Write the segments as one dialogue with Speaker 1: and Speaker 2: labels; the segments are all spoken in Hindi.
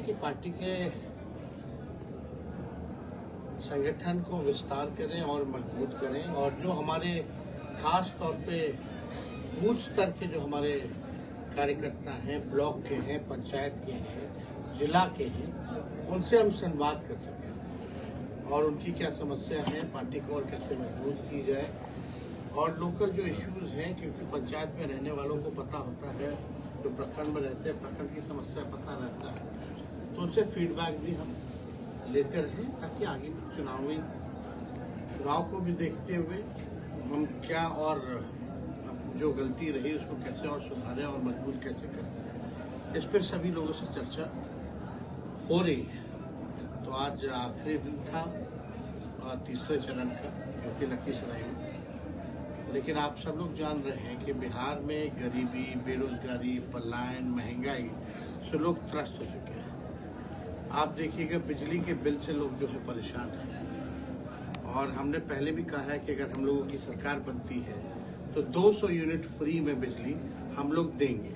Speaker 1: कि पार्टी के संगठन को विस्तार करें और मजबूत करें, और जो हमारे खास तौर पे बूथ स्तर के जो हमारे कार्यकर्ता हैं, ब्लॉक के हैं, पंचायत के हैं, जिला के हैं, उनसे हम संवाद कर सकें और उनकी क्या समस्या है, पार्टी को और कैसे मजबूत की जाए, और लोकल जो इश्यूज हैं, क्योंकि पंचायत में रहने वालों को पता होता है, जो प्रखंड में रहते हैं प्रखंड की समस्या पता रहता है, तो उनसे फीडबैक भी हम लेते रहें ताकि आगे चुनाव को भी देखते हुए हम क्या और जो गलती रही उसको कैसे और सुधारें और मजबूत कैसे करें, इस पर सभी लोगों से चर्चा हो रही है। तो आज आखिरी दिन था और तीसरे चरण का, जो कि लखीसराय में। लेकिन आप सब लोग जान रहे हैं कि बिहार में गरीबी, बेरोजगारी, पलायन, महंगाई से लोग त्रस्त हो चुके हैं। आप देखिएगा बिजली के बिल से लोग जो है परेशान हैं, और हमने पहले भी कहा है कि अगर हम लोगों की सरकार बनती है तो 200 यूनिट फ्री में बिजली हम लोग देंगे,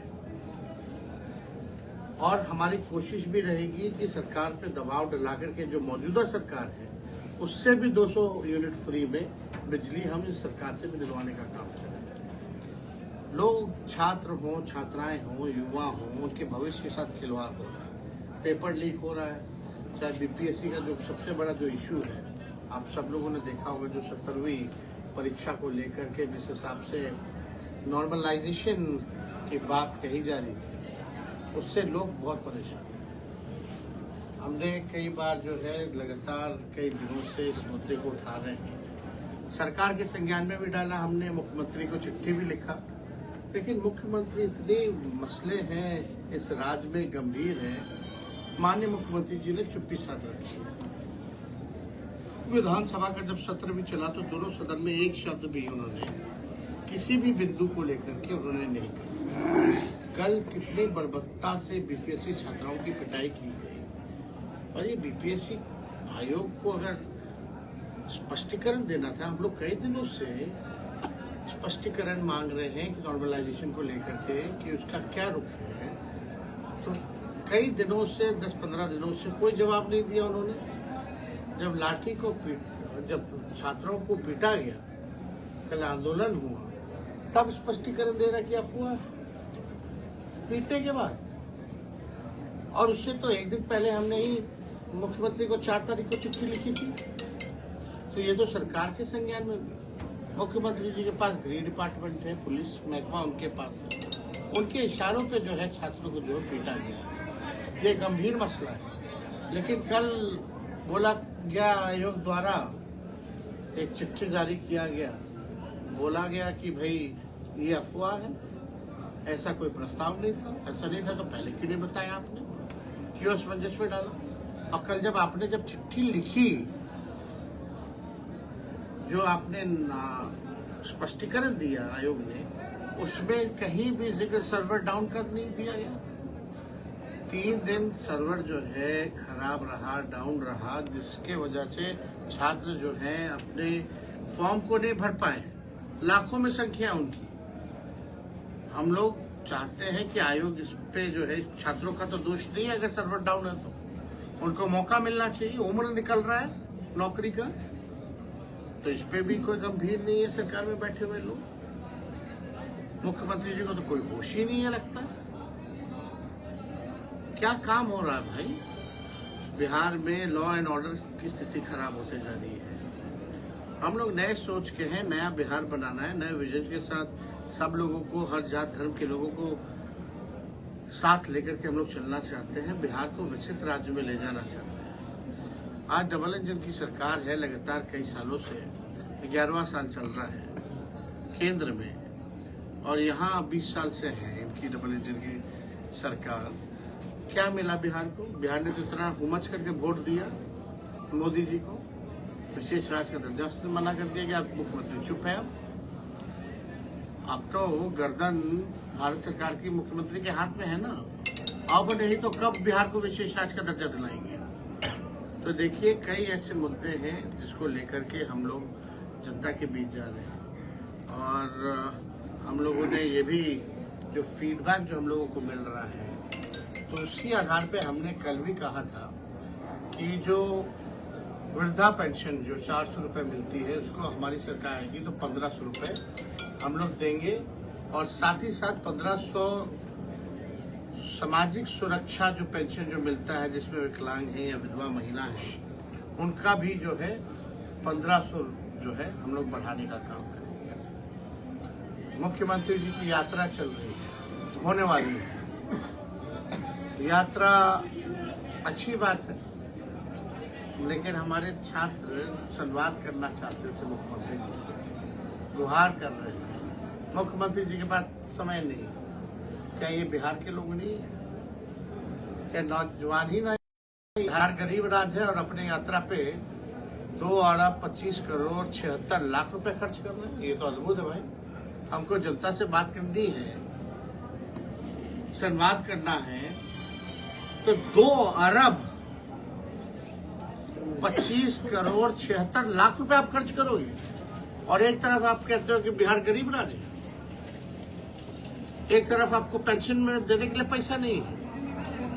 Speaker 1: और हमारी कोशिश भी रहेगी कि सरकार पे दबाव डला करके जो मौजूदा सरकार है उससे भी 200 यूनिट फ्री में बिजली हम इस सरकार से भी दिलवाने का काम करें। लोग छात्र हों, छात्राएं हों, युवा हों, उनके भविष्य के साथ खिलवाड़ हो रहा है, पेपर लीक हो रहा है, चाहे बीपीएससी का जो सबसे बड़ा जो इशू है, आप सब लोगों ने देखा होगा, जो 17वीं परीक्षा को लेकर के जिस हिसाब से नॉर्मलाइजेशन की बात कही जा रही थी, उससे लोग बहुत परेशान हैं। हमने कई बार जो है लगातार कई दिनों से इस मुद्दे को उठा रहे हैं, सरकार के संज्ञान में भी डाला हमने, मुख्यमंत्री को चिट्ठी भी लिखा, लेकिन मुख्यमंत्री इतने मसले हैं इस राज्य में गंभीर है, माननीय मुख्यमंत्री जी ने चुप्पी साध रखी है। विधानसभा का जब सत्र भी चला तो दोनों सदन में एक शब्द भी उन्होंने किसी भी बिंदु को लेकर के उन्होंने नहीं कहा। कल कितनी बर्बरता से बीपीएससी छात्राओं की पिटाई की गई, और ये बीपीएससी आयोग को अगर स्पष्टीकरण देना था, हम लोग कई दिनों से स्पष्टीकरण मांग रहे हैं कि नॉर्मलाइजेशन को लेकर के कि उसका क्या रुख है, तो कई दिनों से 10-15 दिनों से कोई जवाब नहीं दिया उन्होंने। जब लाठी को जब छात्रों को पीटा गया, कल आंदोलन हुआ, तब स्पष्टीकरण देना क्या हुआ पीटने के बाद, और उससे तो एक दिन पहले हमने ही मुख्यमंत्री को 4 तारीख को चिट्ठी लिखी थी। तो ये तो सरकार के संज्ञान में, मुख्यमंत्री जी के पास गृह डिपार्टमेंट है, पुलिस महकमा उनके पास है, उनके इशारों पे जो है छात्रों को जो पीटा गया, ये गंभीर मसला है। लेकिन कल बोला गया आयोग द्वारा एक चिट्ठी जारी किया गया, बोला गया कि भाई ये अफवाह है, ऐसा कोई प्रस्ताव नहीं था, ऐसा नहीं था तो पहले क्यों नहीं बताया आपने, क्यों असमंजस में डाला। और कल जब आपने जब चिट्ठी लिखी, जो आपने स्पष्टीकरण दिया आयोग ने, उसमें कहीं भी जिक्र सर्वर डाउन कर नहीं दिया यार। 3 दिन सर्वर जो है खराब रहा, डाउन रहा, जिसके वजह से छात्र जो हैं अपने फॉर्म को नहीं भर पाए, लाखों में संख्या उनकी। हम लोग चाहते हैं कि आयोग इस पे जो है, छात्रों का तो दोष नहीं है अगर सर्वर डाउन है तो उनको मौका मिलना चाहिए, उम्र निकल रहा है नौकरी का, तो इस पे भी कोई गंभीर नहीं है सरकार में बैठे हुए लोग। मुख्यमंत्री जी को तो कोई होश ही नहीं है लगता। क्या काम हो रहा है भाई, बिहार में लॉ एंड ऑर्डर की स्थिति खराब होते जा रही है। हम लोग नए सोच के हैं, नया बिहार बनाना है, नए विजन के साथ सब लोगों को, हर जात धर्म के लोगों को साथ लेकर के हम लोग चलना चाहते हैं, बिहार को विकसित राज्य में ले जाना चाहते हैं। आज डबल इंजन की सरकार है, लगातार कई सालों से 11वां साल चल रहा है केंद्र में, और यहाँ 20 साल से है इनकी डबल इंजन की सरकार। क्या मिला बिहार को? बिहार ने तो इतना हुमच करके वोट दिया मोदी जी को, विशेष राज्य का दर्जा से मना कर दिया कि आप मुख्यमंत्री चुप है। अब तो गर्दन भारत सरकार की मुख्यमंत्री के हाथ में है ना, अब नहीं तो कब बिहार को विशेष राज्य का दर्जा दिलाएंगे। तो देखिए कई ऐसे मुद्दे हैं जिसको लेकर के हम लोग जनता के बीच जा रहे हैं, और हम लोगों ने ये भी जो फीडबैक जो हम लोगों को मिल रहा है तो उसी आधार पे हमने कल भी कहा था कि जो वृद्धा पेंशन जो 400 रुपये मिलती है उसको हमारी सरकार आएगी तो 1500 रुपये हम लोग देंगे, और साथ ही साथ 1500 सामाजिक सुरक्षा जो पेंशन जो मिलता है जिसमें विकलांग है या विधवा महिला है उनका भी जो है 1500 जो है हम लोग बढ़ाने का काम करेंगे। मुख्यमंत्री जी की यात्रा चल रही है, होने वाली है यात्रा, अच्छी बात है, लेकिन हमारे छात्र संवाद करना चाहते थे मुख्यमंत्री जी से, गुहार कर रहे हैं। मुख्यमंत्री जी के पास समय नहीं। क्या ये बिहार के लोग नहीं है? क्या नौजवान ही नहीं? बिहार गरीब राज्य है और अपने यात्रा पे 2 अरब 25 करोड़ 76 लाख रुपए खर्च कर रहे हैं। ये तो अद्भुत है भाई। हमको जनता से बात करनी है, संवाद करना है, तो 2 अरब 25 करोड़ 76 लाख रुपए आप खर्च करोगे, और एक तरफ आप कहते हो कि बिहार गरीब राज्य है, एक तरफ आपको पेंशन में देने के लिए पैसा नहीं है,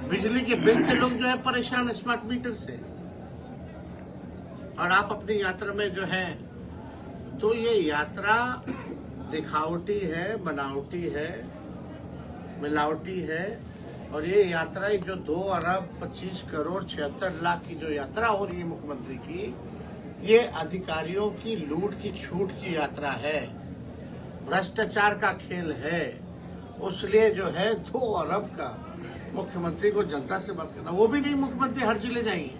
Speaker 1: बिजली के बिल से लोग जो है परेशान, स्मार्ट मीटर से, और आप अपनी यात्रा में जो है, तो ये यात्रा दिखावटी है, बनावटी है, मिलावटी है। और ये यात्रा जो 2 अरब 25 करोड़ 76 लाख की जो यात्रा हो रही है मुख्यमंत्री की, ये अधिकारियों की लूट की छूट की यात्रा है, भ्रष्टाचार का खेल है। उसलिए जो है 2 अरब का मुख्यमंत्री को जनता से बात करना, वो भी नहीं मुख्यमंत्री हर जिले जाएंगे।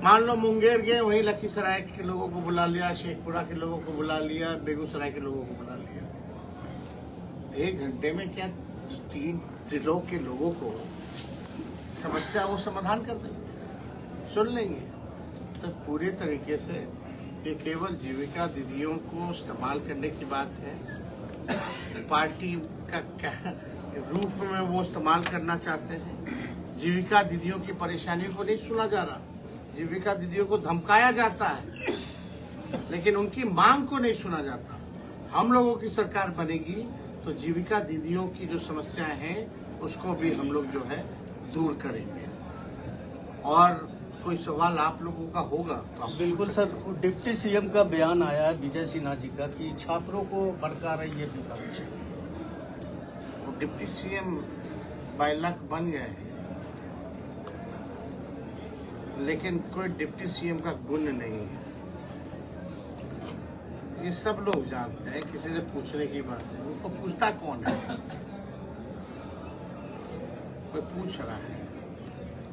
Speaker 1: मान लो मुंगेर गए, वहीं लखीसराय के लोगों को बुला लिया, शेखपुरा के लोगों को बुला लिया, बेगूसराय के लोगों को बुला लिया। 1 घंटे में क्या 3 जिलों के लोगों को समस्या वो समाधान कर देंगे, सुन लेंगे। तो पूरे तरीके से ये केवल जीविका दीदियों को इस्तेमाल करने की बात है, पार्टी का क्या रूप में वो इस्तेमाल करना चाहते हैं। जीविका दीदियों की परेशानियों को नहीं सुना जा रहा, जीविका दीदियों को धमकाया जाता है, लेकिन उनकी मांग को नहीं सुना जाता। हम लोगों की सरकार बनेगी तो जीविका दीदियों की जो समस्याएं हैं उसको भी हम लोग जो है दूर करेंगे। और कोई सवाल आप लोगों का होगा तो आप
Speaker 2: बिल्कुल सर। डिप्टी सीएम का बयान आया है विजय सिन्हा जी का कि छात्रों को भड़का रही है विपक्ष।
Speaker 1: डिप्टी सीएम बाय लक बन गए हैं, लेकिन कोई डिप्टी सीएम का गुण नहीं है, ये सब लोग जानते हैं। किसी से पूछने की बात है, उनको पूछता कौन है? कोई पूछ रहा है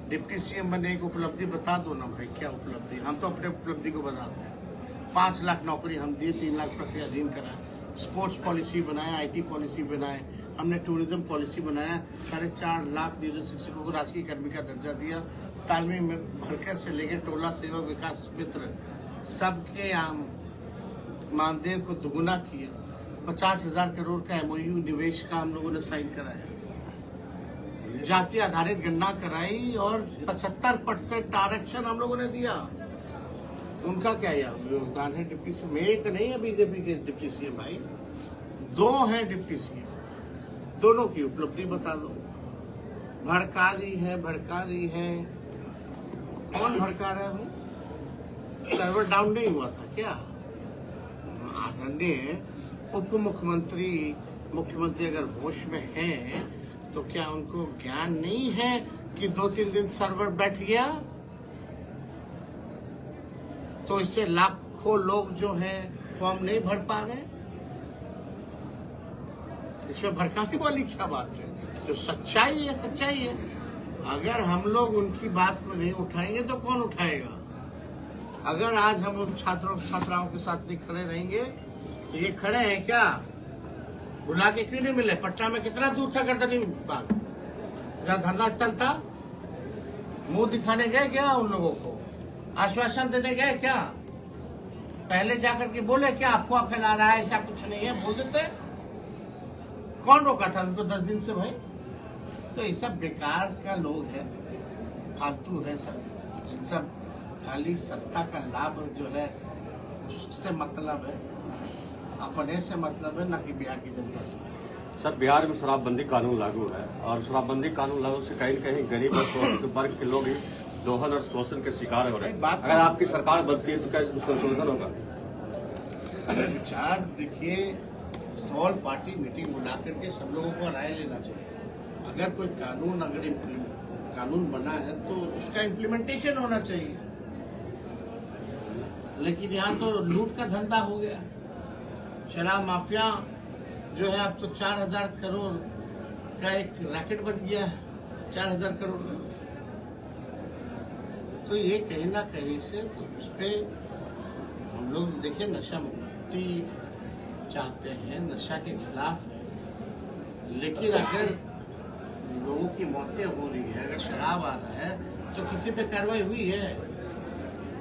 Speaker 1: डिप्टी सीएम बनने की उपलब्धि बता दो ना भाई, क्या उपलब्धि? हम तो अपने उपलब्धि को बताते हैं। 5 लाख नौकरी हम दिए, 3 लाख प्रक्रियाधीन कराए, स्पोर्ट्स पॉलिसी बनाए, आईटी पॉलिसी बनाए, हमने टूरिज्म पॉलिसी बनाया, 4.5 लाख नियोजित शिक्षकों को राजकीय कर्मी का दर्जा दिया, तालमी में भरकर से लेकर टोला सेवा विकास मित्र सबके मानदेय को दुगुना किया, 50,000 करोड़ का MOU निवेश का हम लोगों ने साइन कराया, जाति आधारित गणना कराई और 75% आरक्षण हम लोगों ने दिया। उनका क्या योगदान है डिप्टी सीएम? एक नहीं है बीजेपी के डिप्टी सीएम भाई, 2 हैं डिप्टी सीएम, दोनों की उपलब्धि बता दो। भड़का रही है, कौन भड़का रहा है भाई? सर्वर डाउन नहीं हुआ था क्या? आदरणीय उप मुख्यमंत्री अगर होश में हैं तो क्या उनको ज्ञान नहीं है कि 2-3 दिन सर्वर बैठ गया तो इससे लाखों लोग जो है फॉर्म नहीं भर पा रहे? इसमें भड़काने वाली क्या बात है? जो सच्चाई है सच्चाई है। अगर हम लोग उनकी बात को नहीं उठाएंगे तो कौन उठाएगा? अगर आज हम उन छात्राओं के साथ नहीं खड़े रहेंगे तो ये खड़े हैं क्या? बुला के क्यों नहीं मिले? पटना में कितना दूर था गर्दनी बाग, जहाँ धरना स्थल था? मुंह दिखाने गए क्या उन लोगों को? आश्वासन देने गए क्या? पहले जाकर के बोले क्या अफवाह फैला रहा है, ऐसा कुछ नहीं है, बोल देते। कौन रोका था उनको 10 दिन से भाई? तो ये सब बेकार का लोग है, फालतू है सब। इन सब खाली सत्ता का लाभ जो है उससे मतलब है, अपने से मतलब है, ना कि बिहार की जनता से।
Speaker 3: सर, बिहार में शराबबंदी कानून लागू है और शराबबंदी कानून लागू से कहीं न कहीं गरीब और शोषित वर्ग के लोग ही दोहन और शोषण के शिकार हो रहे हैं। अगर आपकी सरकार बनती है तो क्या इसमें संशोधन होगा?
Speaker 1: विचार देखिए, सॉल पार्टी मीटिंग बुला करके सब लोगों को राय लेना चाहिए। अगर कोई कानून बना है तो उसका इम्प्लीमेंटेशन होना चाहिए। लेकिन यहाँ तो लूट का धंधा हो गया। शराब माफिया जो है अब तो 4000 करोड़ का एक रैकेट बन गया, 4000 करोड़ का। तो ये कहीं ना कहीं से उस पे हम लोग देखिए, नशा मुक्ति चाहते हैं, नशा के खिलाफ है। लेकिन अगर लोगों की मौतें हो रही है, अगर शराब आ रहा है तो किसी पे कार्रवाई हुई है?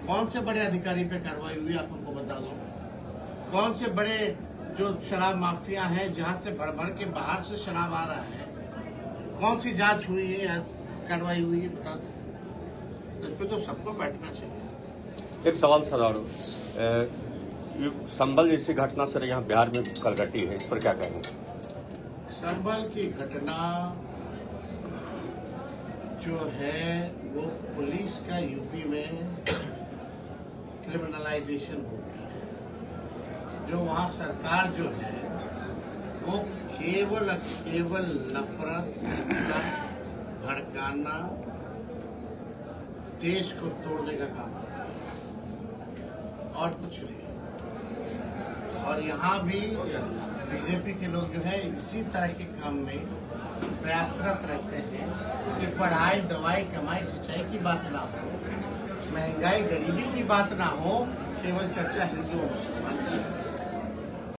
Speaker 1: कौन से बड़े अधिकारी पे कार्रवाई हुई, आप हमको बता दो। कौन से बड़े जो शराब माफिया हैं, जहां से भर भर के बाहर से शराब आ रहा है, कौन सी जांच हुई है या कार्रवाई हुई है, बता दो। तो इस पे तो सबको बैठना चाहिए।
Speaker 3: एक सवाल सर, और संभल जैसी घटना सर यहाँ बिहार में कल घटी है, इस पर क्या कहेंगे?
Speaker 1: संभल की घटना जो है वो पुलिस का यूपी में क्रिमिनलाइजेशन हो गया है। जो वहाँ सरकार जो है वो केवल नफरत, भड़काना, देश को तोड़ने का काम कर रहा है और कुछ नहीं। और यहाँ भी बीजेपी के लोग जो है इसी तरह के काम में प्रयासरत रहते हैं कि पढ़ाई, दवाई, कमाई, सिंचाई की बात ना हो, महंगाई, गरीबी की बात ना हो, केवल चर्चा हिंदू और मुसलमान की।